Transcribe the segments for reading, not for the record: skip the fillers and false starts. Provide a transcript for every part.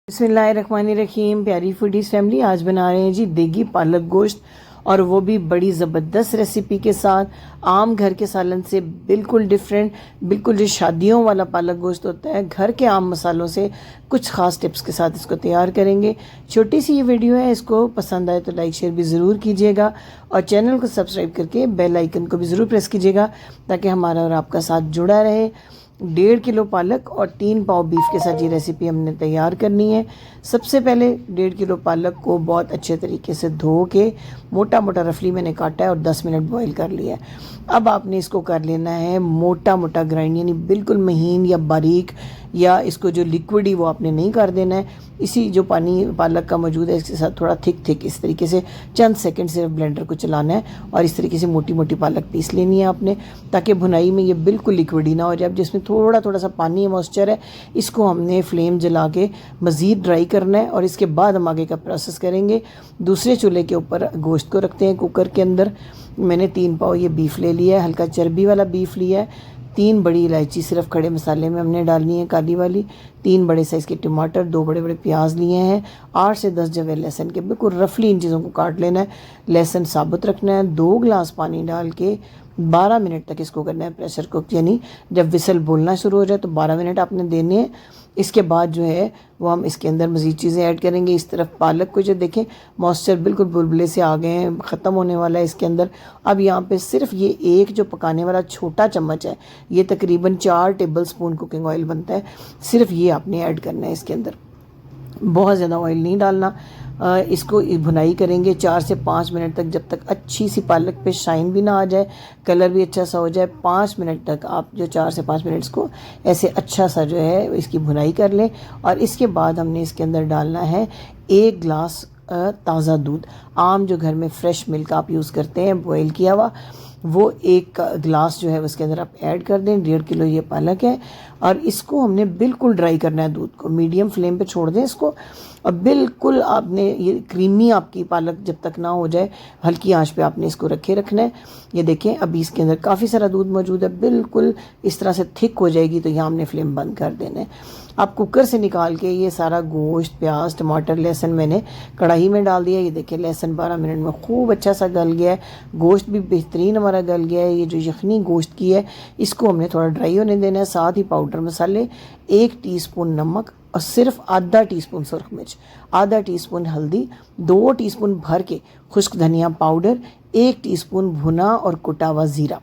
बिस्मिल्लाहिर्रहमानिर्रहीम। प्यारी foodies family, आज बना रहे हैं जी देगी पालक गोश्त, और वो भी बड़ी ज़बरदस्त रेसिपी के साथ। आम घर के सालन से बिल्कुल डिफरेंट, बिल्कुल जो शादियों वाला पालक गोश्त होता है, घर के आम मसालों से कुछ ख़ास टिप्स के साथ इसको तैयार करेंगे। छोटी सी ये वीडियो है, इसको पसंद आए तो लाइक शेयर भी ज़रूर कीजिएगा और चैनल को सब्सक्राइब करके बेल आइकन को भी ज़रूर प्रेस कीजिएगा ताकि हमारा और आपका साथ जुड़ा रहे। 1.5 किलो पालक और 3 पाव बीफ के साथ ये रेसिपी हमने तैयार करनी है। सबसे पहले 1.5 किलो पालक को बहुत अच्छे तरीके से धो के मोटा मोटा रफली मैंने काटा है और 10 मिनट बॉईल कर लिया है। अब आपने इसको कर लेना है मोटा मोटा ग्राइंड, यानी बिल्कुल महीन या बारीक, या इसको जो लिक्विड ही वो आपने नहीं कर देना है। इसी जो पानी पालक का मौजूद है इसके साथ थोड़ा थिक इस तरीके से चंद सेकंड सिर्फ ब्लेंडर को चलाना है और इस तरीके से मोटी मोटी पालक पीस लेनी है आपने, ताकि भुनाई में ये बिल्कुल लिक्विड ही ना हो जाए। अब जिसमें थोड़ा थोड़ा सा पानी मॉइस्चर है, इसको हमने फ्लेम जला के मज़ीद ड्राई करना है और इसके बाद हम आगे का प्रोसेस करेंगे। दूसरे चूल्हे के ऊपर गोश्त को रखते हैं कुकर के अंदर। मैंने 3 पाव ये बीफ ले लिया है, हल्का चर्बी वाला बीफ लिया है। 3 बड़ी इलायची सिर्फ खड़े मसाले में हमने डालनी है, काली वाली। 3 बड़े साइज़ के टमाटर, 2 बड़े बड़े प्याज लिए हैं, 8 से 10 जवे लहसुन के, बिल्कुल रफली इन चीज़ों को काट लेना है। लहसुन साबुत रखना है। 2 गिलास पानी डाल के 12 मिनट तक इसको करना है प्रेशर कुक, यानी जब विसल बोलना शुरू हो जाए तो 12 मिनट आपने देने हैं। इसके बाद जो है वो हम इसके अंदर मज़ीद चीज़ें ऐड करेंगे। इस तरफ पालक को जो देखें मॉइस्चर बिल्कुल बुलबुले से आ गए हैं, ख़त्म होने वाला है इसके अंदर। अब यहाँ पे सिर्फ ये एक जो पकाने वाला छोटा चम्मच है, ये तकरीबन 4 टेबल स्पून कुकिंग ऑयल बनता है, सिर्फ ये आपने ऐड करना है इसके अंदर। बहुत ज़्यादा ऑयल नहीं डालना। इसको भुनाई करेंगे 4 से 5 मिनट तक, जब तक अच्छी सी पालक पे शाइन भी ना आ जाए, कलर भी अच्छा सा हो जाए। 5 मिनट तक आप जो 4 से 5 मिनट्स को ऐसे अच्छा सा जो है इसकी भुनाई कर लें। और इसके बाद हमने इसके अंदर डालना है 1 गिलास ताज़ा दूध। आम जो घर में फ्रेश मिल्क आप यूज़ करते हैं बॉयल किया हुआ, वो 1 गिलास जो है उसके अंदर आप ऐड कर दें। 1.5 किलो ये पालक है और इसको हमने बिल्कुल ड्राई करना है। दूध को मीडियम फ्लेम पे छोड़ दें इसको, और बिल्कुल आपने ये क्रीमी आपकी पालक जब तक ना हो जाए, हल्की आंच पे आपने इसको रखना है। ये देखें अभी इसके अंदर काफ़ी सारा दूध मौजूद है, बिल्कुल इस तरह से थिक हो जाएगी तो यहाँ हमने फ्लेम बंद कर देना है। आप कुकर से निकाल के ये सारा गोश्त, प्याज, टमाटर, लहसुन मैंने कढ़ाई में डाल दिया। ये देखिए लहसुन 12 मिनट में खूब अच्छा सा गल गया है, गोश्त भी बेहतरीन हमारा गल गया है। ये जो यखनी गोश्त की है इसको हमने थोड़ा ड्राई होने देना है। साथ ही पाउडर मसाले, 1 टीस्पून नमक और सिर्फ आधा टीस्पून सुरख मिर्च, आधा टीस्पून हल्दी, 2 टीस्पून भर के खुश्क धनिया पाउडर, 1 टीस्पून भुना और कुटा हुआ ज़ीरा,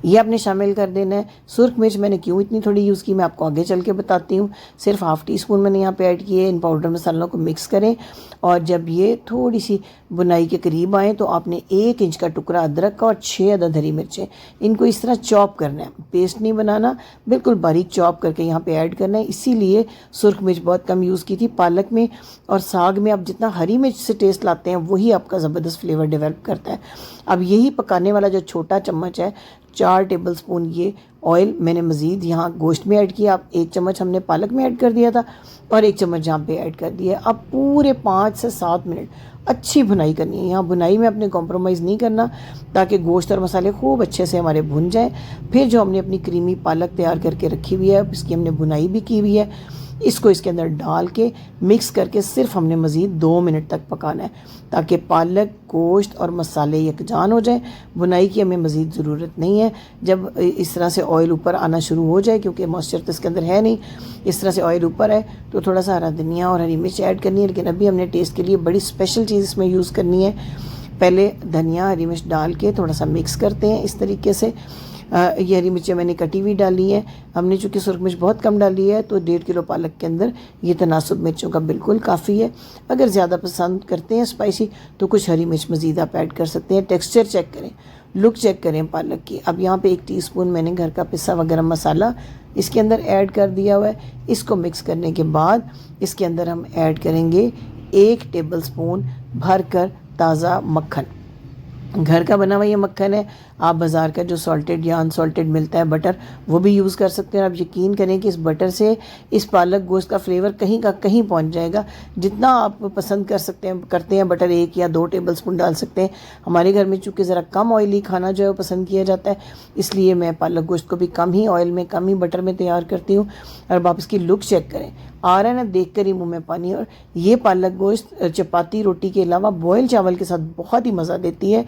ये आपने शामिल कर देना है। सुरख मिर्च मैंने क्यों इतनी थोड़ी यूज़ की मैं आपको आगे चल के बताती हूँ। सिर्फ ½ टीस्पून मैंने यहाँ पे ऐड किए। इन पाउडर मसालों को मिक्स करें और जब ये थोड़ी सी बुनाई के करीब आए तो आपने 1 इंच का टुकड़ा अदरक का और 6 अदद हरी मिर्चें, इनको इस तरह चॉप करना है, पेस्ट नहीं बनाना, बिल्कुल बारीक चॉप करके यहाँ पे ऐड करना है। इसीलिए सुरख मिर्च बहुत कम यूज़ की थी पालक में और साग में। आप जितना हरी मिर्च से टेस्ट लाते हैं वही आपका ज़बरदस्त फ्लेवर डेवलप करता है। अब यही पकाने वाला जो छोटा चम्मच है, 4 टेबल स्पून ये ऑयल मैंने मज़ीद यहाँ गोश्त में ऐड किया। अब 1 चम्मच हमने पालक में ऐड कर दिया था और 1 चम्मच यहाँ पे ऐड कर दिया। अब पूरे 5 से 7 मिनट अच्छी भुनाई करनी है। यहाँ भुनाई में अपने कॉम्प्रोमाइज़ नहीं करना, ताकि गोश्त और मसाले खूब अच्छे से हमारे भुन जाएँ। फिर जो हमने अपनी क्रीमी पालक तैयार करके रखी हुई है, इसकी हमने भुनाई भी की हुई है, इसको इसके अंदर डाल के मिक्स करके सिर्फ हमने मज़ीद 2 मिनट तक पकाना है, ताकि पालक, गोश्त और मसाले यकजान हो जाए। भुनाई की हमें मज़ीद ज़रूरत नहीं है। जब इस तरह से ऑयल ऊपर आना शुरू हो जाए, क्योंकि मॉइस्चर तो इसके अंदर है नहीं, इस तरह से ऑयल ऊपर है तो थोड़ा सा हरा धनिया और हरी मिर्च ऐड करनी है। लेकिन अभी हमने टेस्ट के लिए बड़ी स्पेशल चीज़ इसमें यूज़ करनी है। पहले धनिया, हरी मिर्च डाल के थोड़ा सा मिक्स करते हैं इस तरीके से। ये हरी मिर्चें मैंने कटी हुई डाली है। हमने चूँकि सुरख मिर्च बहुत कम डाली है तो 1.5 किलो पालक के अंदर ये तनासुब मिर्चों का बिल्कुल काफ़ी है। अगर ज़्यादा पसंद करते हैं स्पाइसी तो कुछ हरी मिर्च मज़ीद आप ऐड कर सकते हैं। टेक्सचर चेक करें, लुक चेक करें पालक की। अब यहाँ पे 1 टीस्पून मैंने घर का पिसा हुआ गरम मसाला इसके अंदर ऐड कर दिया हुआ है। इसको मिक्स करने के बाद इसके अंदर हम ऐड करेंगे 1 टेबल स्पून भर कर ताज़ा मक्खन। घर का बना हुआ ये मक्खन है। आप बाज़ार का जो सॉल्टेड या अनसॉल्टेड मिलता है बटर, वो भी यूज़ कर सकते हैं। आप यकीन करें कि इस बटर से इस पालक गोश्त का फ्लेवर कहीं का कहीं पहुंच जाएगा। जितना आप पसंद कर सकते हैं करते हैं बटर, 1 या 2 टेबल स्पून डाल सकते हैं। हमारे घर में चूँकि ज़रा कम ऑयली खाना जो है वो पसंद किया जाता है, इसलिए मैं पालक गोश्त को भी कम ही ऑयल में, कम ही बटर में तैयार करती हूँ। और अब आप इसकी लुक चेक करें, आ रहा है ना देख कर ही मुँह में पानी। और ये पालक गोश्त चपाती रोटी के अलावा बॉयल चावल के साथ बहुत ही मज़ा देती है।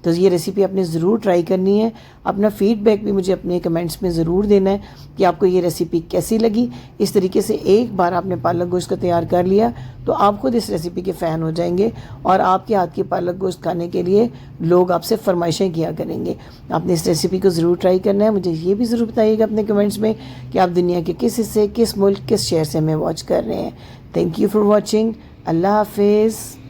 तो ये रेसिपी आपने ज़रूर ट्राई करनी है। अपना फीडबैक भी मुझे अपने कमेंट्स में ज़रूर देना है कि आपको ये रेसिपी कैसी लगी। इस तरीके से एक बार आपने पालक गोश्त को तैयार कर लिया तो आप खुद इस रेसिपी के फ़ैन हो जाएंगे और आपके हाथ की पालक गोश्त खाने के लिए लोग आपसे फरमाइशें किया करेंगे। आपने इस रेसिपी को ज़रूर ट्राई करना है। मुझे ये भी ज़रूर बताइएगा अपने कमेंट्स में कि आप दुनिया के किस हिस्से, किस मुल्क, किस शहर से हमें वॉच कर रहे हैं। Thank you for watching. अल्लाह हाफिज़।